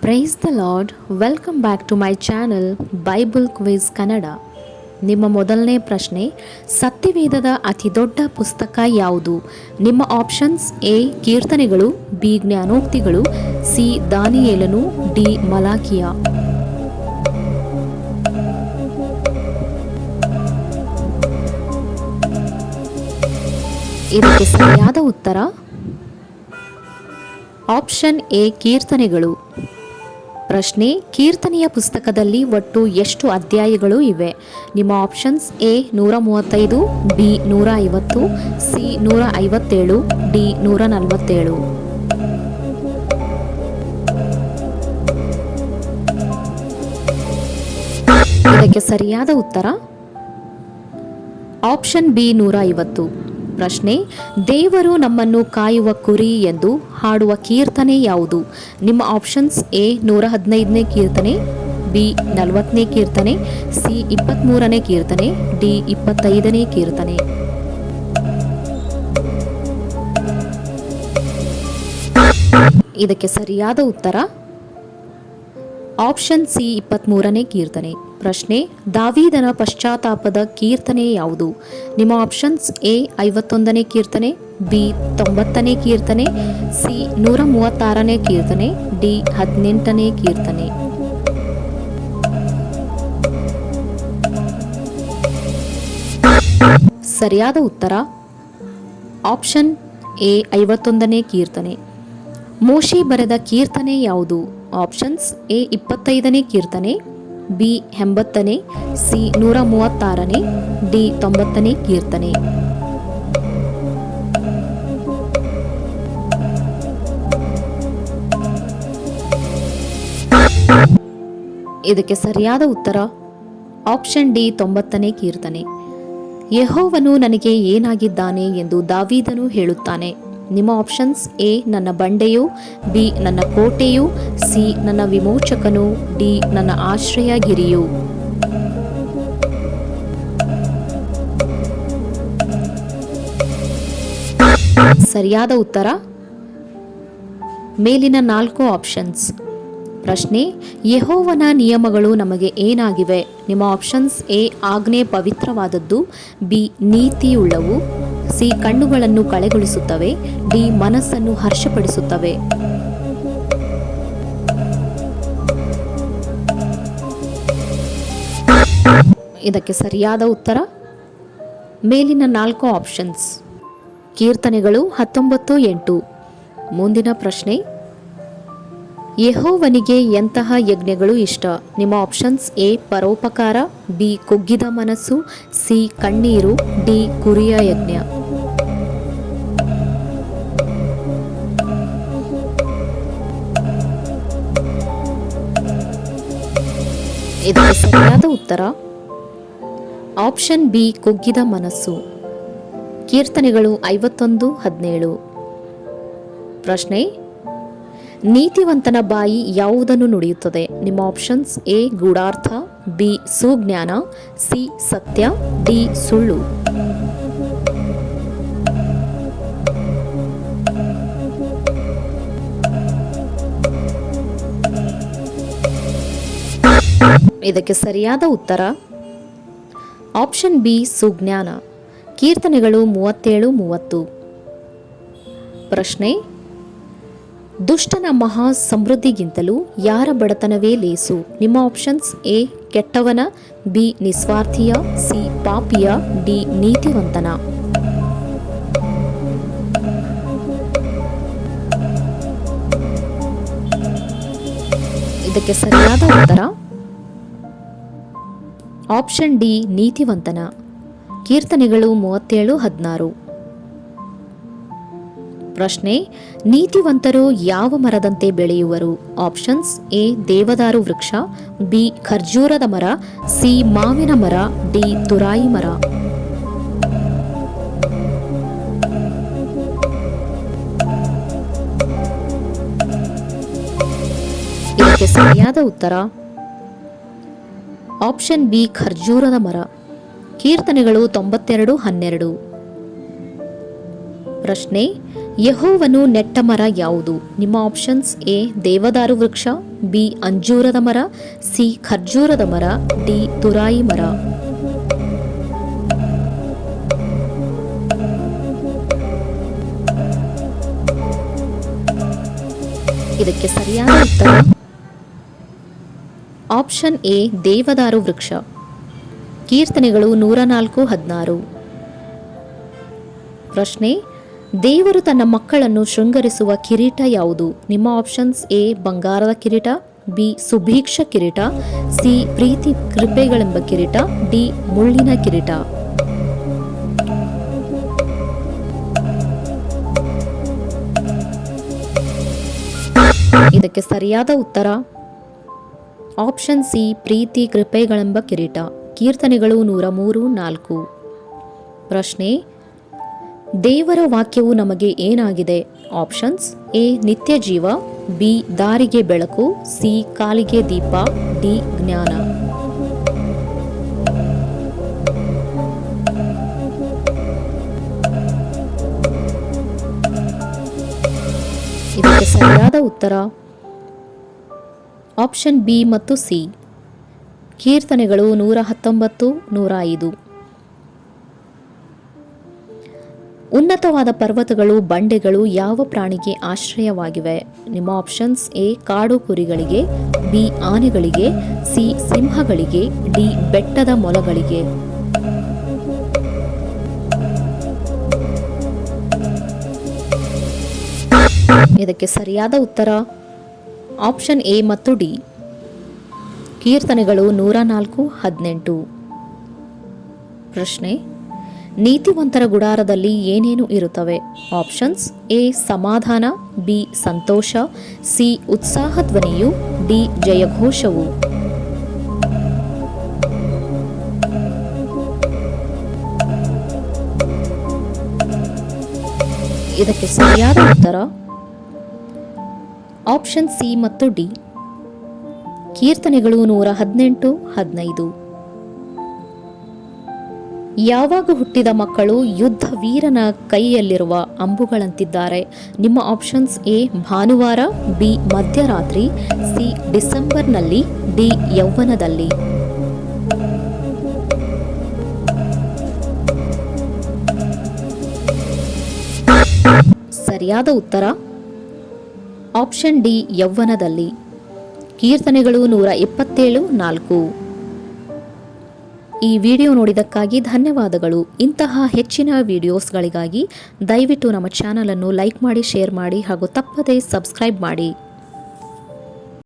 Price the Lord. Welcome back to my channel Bible quiz Kannada. ನಿಮ್ಮ ಮೊದಲನೇ ಪ್ರಶ್ನೆ, ಸತ್ಯವೇದದ ಅತಿ ದೊಡ್ಡ ಪುಸ್ತಕ ಯಾವುದು? ನಿಮ್ಮ ಆಪ್ಷನ್ಸ್: ಎ ಕೀರ್ತನೆಗಳು, ಬಿ ಜ್ಞಾನೋಕ್ತಿಗಳು, ಸಿ ದಾನಿಯೇಲನು, ಡಿ ಮಲಾಕಿಯ. ಇದಕ್ಕೆ ಸರಿಯಾದ ಉತ್ತರ ಆಪ್ಷನ್ ಎ ಕೀರ್ತನೆಗಳು. ಪ್ರಶ್ನೆ, ಕೀರ್ತನೆಯ ಪುಸ್ತಕದಲ್ಲಿ ಒಟ್ಟು ಎಷ್ಟು ಅಧ್ಯಾಯಗಳು ಇವೆ? ನಿಮ್ಮ options: A 135, B 150, C 157, D 147. ಇದಕ್ಕೆ ಸರಿಯಾದ ಉತ್ತರ ಆಪ್ಷನ್ ಬಿ 150. ಪ್ರಶ್ನೆ, ದೇವರು ನಮ್ಮನ್ನು ಕಾಯುವ ಕುರಿ ಎಂದು ಹಾಡುವ ಕೀರ್ತನೆ ಯಾವುದು? ನಿಮ್ಮ ಆಪ್ಷನ್ಸ್: ಎ 115ನೇ ಕೀರ್ತನೆ, ಬಿ 40ನೇ ಕೀರ್ತನೆ, ಸಿ 23ನೇ ಕೀರ್ತನೆ, ಡಿ 25ನೇ ಕೀರ್ತನೆ. ಇದಕ್ಕೆ ಸರಿಯಾದ ಉತ್ತರ ಆಪ್ಷನ್ ಸಿ 23ನೇ ಕೀರ್ತನೆ. ಪ್ರಶ್ನೆ, ದಾವೀದನ ಪಶ್ಚಾತ್ತಾಪದ ಕೀರ್ತನೆ ಯಾವುದು? ನಿಮ್ಮ ಆಪ್ಷನ್ಸ್: ಎ 51ನೇ ಕೀರ್ತನೆ, ಬಿ 90ನೇ ಕೀರ್ತನೆ, ಸಿ 136ನೇ ಕೀರ್ತನೆ, ಡಿ 18ನೇ ಕೀರ್ತನೆ. ಸರಿಯಾದ ಉತ್ತರ ಆಪ್ಷನ್ ಎ 51ನೇ ಕೀರ್ತನೆ. ಮೋಶೆ ಬರೆದ ಕೀರ್ತನೆ ಯಾವುದು? ಆಪ್ಷನ್ಸ್: ಎ 25ನೇ ಕೀರ್ತನೆ, ಬಿ 80ನೇ, ಸಿ 136ನೇ, ಡಿ 90ನೇ ಕೀರ್ತನೆ. ಇದಕ್ಕೆ ಸರಿಯಾದ ಉತ್ತರ ಆಪ್ಷನ್ ಡಿ 90ನೇ ಕೀರ್ತನೆ. ಯೆಹೋವನು ನನಗೆ ಏನಾಗಿದ್ದಾನೆ ಎಂದು ದಾವೀದನು ಹೇಳುತ್ತಾನೆ. ನಿಮ್ಮ ಆಪ್ಷನ್ಸ್: ಎ ನನ್ನ ಬಂಡೆಯು, ಬಿ ನನ್ನ ಕೋಟೆಯು, ಸಿ ನನ್ನ ವಿಮೋಚಕನು, ಡಿ ನನ್ನ ಆಶ್ರಯಗಿರಿಯು. ಸರಿಯಾದ ಉತ್ತರ ಮೇಲಿನ 4 ಆಪ್ಷನ್ಸ್. ಪ್ರಶ್ನೆ, ಯೆಹೋವನ ನಿಯಮಗಳು ನಮಗೆ ಏನಾಗಿವೆ? ನಿಮ್ಮ ಆಪ್ಷನ್ಸ್: ಎ ಆಜ್ಞೆ ಪವಿತ್ರವಾದದ್ದು, ಬಿ ನೀತಿಯುಳ್ಳವು, ಸಿ ಕಣ್ಣುಗಳನ್ನು ಕಳೆಗೊಳಿಸುತ್ತವೆ, ಡಿ ಮನಸ್ಸನ್ನು ಹರ್ಷಪಡಿಸುತ್ತವೆ. ಇದಕ್ಕೆ ಸರಿಯಾದ ಉತ್ತರ ಮೇಲಿನ 4 ಆಪ್ಷನ್ಸ್. ಕೀರ್ತನೆಗಳು 19:8. ಮುಂದಿನ ಪ್ರಶ್ನೆ, ಯೆಹೋವನಿಗೆ ಎಂತಹ ಯಜ್ಞಗಳು ಇಷ್ಟ? ನಿಮ್ಮ ಆಪ್ಷನ್ಸ್: ಎ ಪರೋಪಕಾರ, ಬಿ ಕುಗ್ಗಿದ ಮನಸ್ಸು, ಸಿ ಕಣ್ಣೀರು, ಡಿ ಕುರಿಯ ಯಜ್ಞ. ಇದಕ್ಕೆ ಸರಿಯಾದ ಉತ್ತರ ಆಪ್ಷನ್ ಬಿ ಕುಗ್ಗಿದ ಮನಸ್ಸು. ಕೀರ್ತನೆಗಳು 51:17. ಪ್ರಶ್ನೆ, ನೀತಿವಂತನ ಬಾಯಿ ಯಾವುದನ್ನು ನುಡಿಯುತ್ತದೆ? ನಿಮ್ಮ ಆಪ್ಷನ್ಸ್: ಎ ಗೂಢಾರ್ಥ, ಬಿ ಸುಜ್ಞಾನ, ಸಿ ಸತ್ಯ, ಡಿ ಸುಳ್ಳು. ಇದಕ್ಕೆ ಸರಿಯಾದ ಉತ್ತರ ಆಪ್ಷನ್ ಬಿ ಸುಜ್ಞಾನ. ಕೀರ್ತನೆಗಳು 37:30. ಪ್ರಶ್ನೆ, ದುಷ್ಟನ ಮಹಾ ಸಮೃದ್ಧಿಗಿಂತಲೂ ಯಾರ ಬಡತನವೇ ಲೇಸು? ನಿಮ್ಮ ಆಪ್ಷನ್ಸ್: ಎ ಕೆಟ್ಟವನ, ಬಿ ನಿಸ್ವಾರ್ಥಿಯ, ಸಿ ಪಾಪಿಯ, ಡಿ ನೀತಿವಂತನ. ಇದಕ್ಕೆ ಸರಿಯಾದ ಉತ್ತರ ಆಪ್ಷನ್ ಡಿ ನೀತಿವಂತನ. ಕೀರ್ತನೆಗಳು 37:16. ಪ್ರಶ್ನೆ, ನೀತಿವಂತರು ಯಾವ ಮರದಂತೆ ಬೆಳೆಯುವರು? ಆಪ್ಷನ್ಸ್: ಎ ದೇವದಾರು ವೃಕ್ಷ, ಬಿ ಖರ್ಜೂರದ ಮರ, ಸಿ ಮಾವಿನ ಮರ, ಡಿ ತುರಾಯಿ ಮರ. ಇದಕ್ಕೆ ಸರಿಯಾದ ಉತ್ತರ ಆಪ್ಷನ್ ಬಿ ಖರ್ಜೂರದ ಮರ. ಕೀರ್ತನೆಗಳು 92:12. ಪ್ರಶ್ನೆ, ಯೆಹೋವನು ನೆಟ್ಟ ಮರ ಯಾವುದು? ನಿಮ್ಮ ಆಪ್ಷನ್ಸ್: ಎ ದೇವದಾರು ವೃಕ್ಷ, ಬಿ ಅಂಜೂರದ ಮರ, ಸಿ ಖರ್ಜೂರದ ಮರ, ಡಿ ತುರಾಯಿ ಮರ. ಇದಕ್ಕೆ ಸರಿಯಾದ ಉತ್ತರ ಆಪ್ಷನ್ ಎ ದೇವದಾರು ವೃಕ್ಷ. ಕೀರ್ತನೆಗಳು 104:16. ಪ್ರಶ್ನೆ: ದೇವರು ತನ್ನ ಮಕ್ಕಳನ್ನು ಶೃಂಗರಿಸುವ ಕಿರೀಟ ಯಾವುದು? ನಿಮ್ಮ ಆಪ್ಷನ್ಸ್: ಎ ಬಂಗಾರದ ಕಿರೀಟ, ಬಿ ಸುಭೀಕ್ಷ ಕಿರೀಟ, ಸಿ ಪ್ರೀತಿ ಕೃಪೆಗಳೆಂಬ ಕಿರೀಟ, ಡಿ ಮುಳ್ಳಿನ ಕಿರೀಟ. ಇದಕ್ಕೆ ಸರಿಯಾದ ಉತ್ತರ ಆಪ್ಷನ್ ಸಿ ಪ್ರೀತಿ ಕೃಪೆಗಳೆಂಬ ಕಿರೀಟ. ಕೀರ್ತನೆಗಳು 103:4. ಪ್ರಶ್ನೆ: ದೇವರ ವಾಕ್ಯವು ನಮಗೆ ಏನಾಗಿದೆ? ಆಪ್ಷನ್ಸ್: ಎ ನಿತ್ಯ ಜೀವ, ಬಿ ದಾರಿಗೆ ಬೆಳಕು, ಸಿ ಕಾಲಿಗೆ ದೀಪ, ಡಿ ಜ್ಞಾನ. ಇದಕ್ಕೆ ಸರಿಯಾದ ಉತ್ತರ ಆಪ್ಷನ್ ಬಿ ಮತ್ತು ಸಿ. ಕೀರ್ತನೆಗಳು 119:105. ಉನ್ನತವಾದ ಪರ್ವತಗಳು, ಬಂಡೆಗಳು ಯಾವ ಪ್ರಾಣಿಗೆ ಆಶ್ರಯವಾಗಿವೆ? ನಿಮ್ಮ ಆಪ್ಷನ್ಸ್: ಎ ಕಾಡು ಕುರಿಗಳಿಗೆ, ಬಿ ಆನೆಗಳಿಗೆ, ಸಿ ಸಿಂಹಗಳಿಗೆ, ಡಿ ಬೆಟ್ಟದ ಮೊಲಗಳಿಗೆ. ಇದಕ್ಕೆ ಸರಿಯಾದ ಉತ್ತರ ಆಪ್ಷನ್ ಎ ಮತ್ತು ಡಿ. ಕೀರ್ತನೆಗಳು 104:18. ಪ್ರಶ್ನೆ: ನೀತಿವಂತರ ಗುಡಾರದಲ್ಲಿ ಏನೇನು ಇರುತ್ತವೆ? ಆಪ್ಷನ್ಸ್: ಎ ಸಮಾಧಾನ, ಬಿ ಸಂತೋಷ, ಸಿ ಉತ್ಸಾಹ ಧ್ವನಿಯು, ಡಿ ಜಯಘೋಷವು. ಇದಕ್ಕೆ ಸರಿಯಾದ ಉತ್ತರ ಆಪ್ಷನ್ ಸಿ ಮತ್ತು ಡಿ. ಕೀರ್ತನೆಗಳು 118:15. ಯಾವಾಗ ಹುಟ್ಟಿದ ಮಕ್ಕಳು ಯುದ್ಧ ವೀರನ ಕೈಯಲ್ಲಿರುವ ಅಂಬುಗಳಂತಿದ್ದಾರೆ? ನಿಮ್ಮ ಆಪ್ಷನ್ಸ್: ಎ ಭಾನುವಾರ, ಬಿ ಮಧ್ಯರಾತ್ರಿ, ಸಿ ಡಿಸೆಂಬರ್ನಲ್ಲಿ, ಡಿ ಯೌವನದಲ್ಲಿ. ಸರಿಯಾದ ಉತ್ತರ ಆಪ್ಷನ್ ಡಿ ಯೌವನದಲ್ಲಿ. ಕೀರ್ತನೆಗಳು 127:4. ಈ ವಿಡಿಯೋ ನೋಡಿದ್ದಕ್ಕಾಗಿ ಧನ್ಯವಾದಗಳು. ಇಂತಹ ಹೆಚ್ಚಿನ ವಿಡಿಯೋಸ್ಗಳಿಗಾಗಿ ದಯವಿಟ್ಟು ನಮ್ಮ ಚಾನಲ್ ಅನ್ನು ಲೈಕ್ ಮಾಡಿ, ಶೇರ್ ಮಾಡಿ ಹಾಗೂ ತಪ್ಪದೇ ಸಬ್ಸ್ಕ್ರೈಬ್ ಮಾಡಿ.